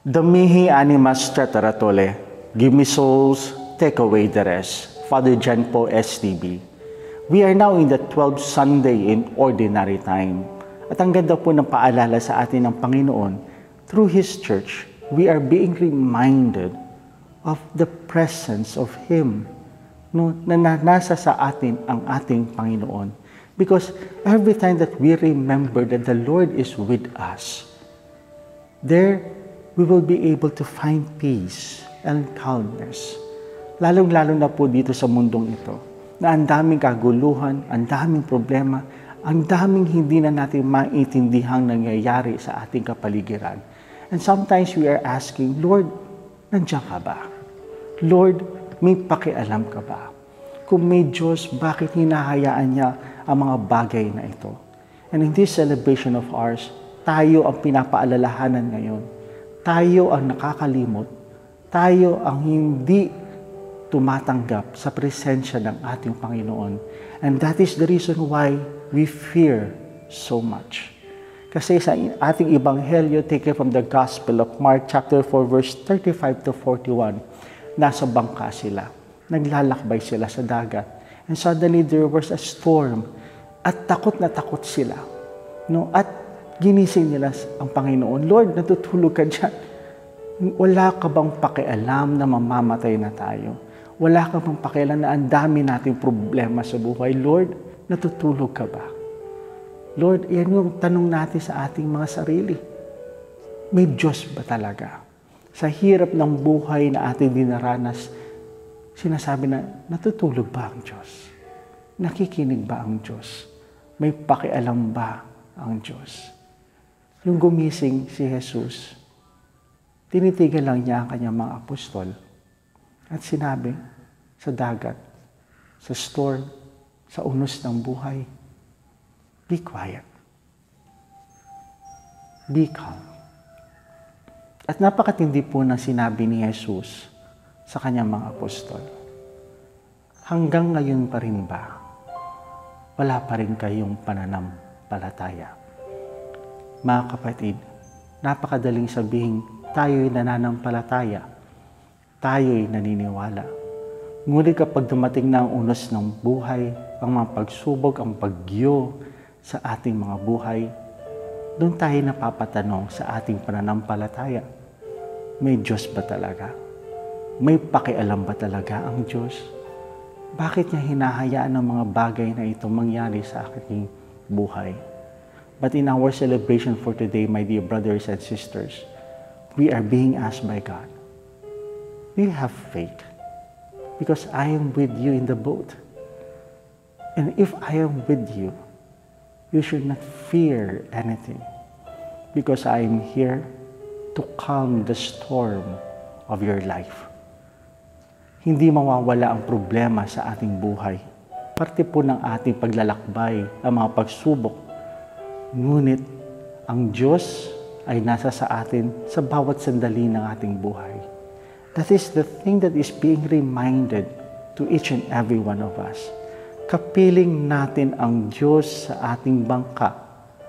Damihi animas trataratole, give me souls, take away the rest. Father John Po, STB. We are now in the 12th Sunday in Ordinary Time. At ang ganda po ng paalala sa atin ng Panginoon, through His Church, we are being reminded of the presence of Him, na nasa sa atin ang ating Panginoon. Because every time that we remember that the Lord is with us, there we will be able to find peace and calmness. Lalong-lalo na po dito sa mundong ito, na ang daming kaguluhan, ang daming problema, ang daming hindi na natin maintindihang nangyayari sa ating kapaligiran. And sometimes we are asking, Lord, nandiyan ka ba? Lord, may pakialam ka ba? Kung may Diyos, bakit hinahayaan niya ang mga bagay na ito? And in this celebration of ours, tayo ang pinapaalalahanan ngayon. Tayo ang nakakalimot. Tayo ang hindi tumatanggap sa presensya ng ating Panginoon. And that is the reason why we fear so much. Kasi sa ating Ebanghelyo, taken from the Gospel of Mark chapter 4, verse 35 to 41, nasa bangka sila. Naglalakbay sila sa dagat. And suddenly there was a storm. At takot na takot sila. No? At ginising nila ang Panginoon. Lord, natutulog ka dyan. Wala ka bang pakialam na mamamatay na tayo? Wala ka bang pakialam na ang dami nating problema sa buhay? Lord, natutulog ka ba? Lord, yan yung tanong natin sa ating mga sarili. May Diyos ba talaga? Sa hirap ng buhay na ating dinaranas, sinasabi na, natutulog ba ang Diyos? Nakikinig ba ang Diyos? May pakialam ba ang Diyos? Yung gumising si Jesus, tinitigan lang niya ang kanyang mga apostol at sinabi sa dagat, sa storm, sa unos ng buhay, be quiet. Be calm. At napakatindi po ng sinabi ni Jesus sa kanyang mga apostol. Hanggang ngayon pa rin ba, wala pa rin kayong pananampalataya? Mga kapatid, napakadaling sabihin, tayo'y nananampalataya, tayo'y naniniwala. Ngunit kapag dumating na ang unos ng buhay, ang mga pagsubok, ang bagyo sa ating mga buhay, doon tayo napapatanong sa ating pananampalataya. May Diyos ba talaga? May pakialam ba talaga ang Diyos? Bakit niya hinahayaan ang mga bagay na ito mangyari sa ating buhay? But in our celebration for today, my dear brothers and sisters, we are being asked by God, do you have faith? Because I am with you in the boat. And if I am with you, you should not fear anything. Because I am here to calm the storm of your life. Hindi mawawala ang problema sa ating buhay. Parte po ng ating paglalakbay, ang mga pagsubok. Ngunit, ang Diyos ay nasa sa atin sa bawat sandali ng ating buhay. That is the thing that is being reminded to each and every one of us. Kapiling natin ang Diyos sa ating bangka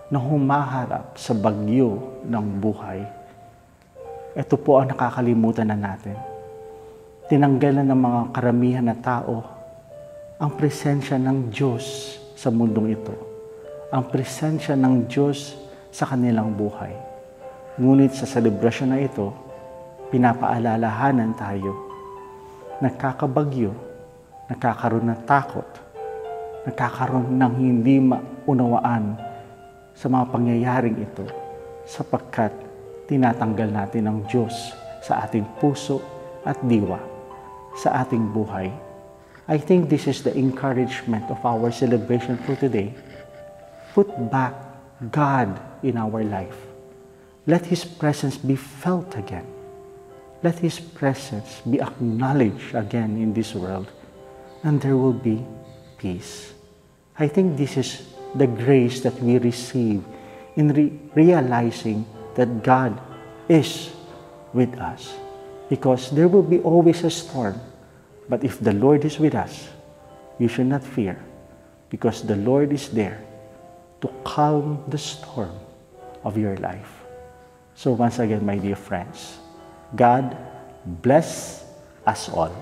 na humaharap sa bagyo ng buhay. Ito po ang nakakalimutan na natin. Tinanggalan ng mga karamihan na tao ang presensya ng Diyos sa mundong ito. Ang presensya ng Diyos sa kanilang buhay. Ngunit sa selebrasyon na ito, pinapaalalahanan tayo, nagkakabagyo, nagkakaroon ng takot, nagkakaroon ng hindi maunawaan sa mga pangyayaring ito sapagkat tinatanggal natin ang Diyos sa ating puso at diwa, sa ating buhay. I think this is the encouragement of our celebration for today. Put back God in our life. Let His presence be felt again. Let His presence be acknowledged again in this world. And there will be peace. I think this is the grace that we receive in realizing that God is with us. Because there will be always a storm. But if the Lord is with us, you should not fear. Because the Lord is there to calm the storm of your life. So once again, my dear friends, God bless us all.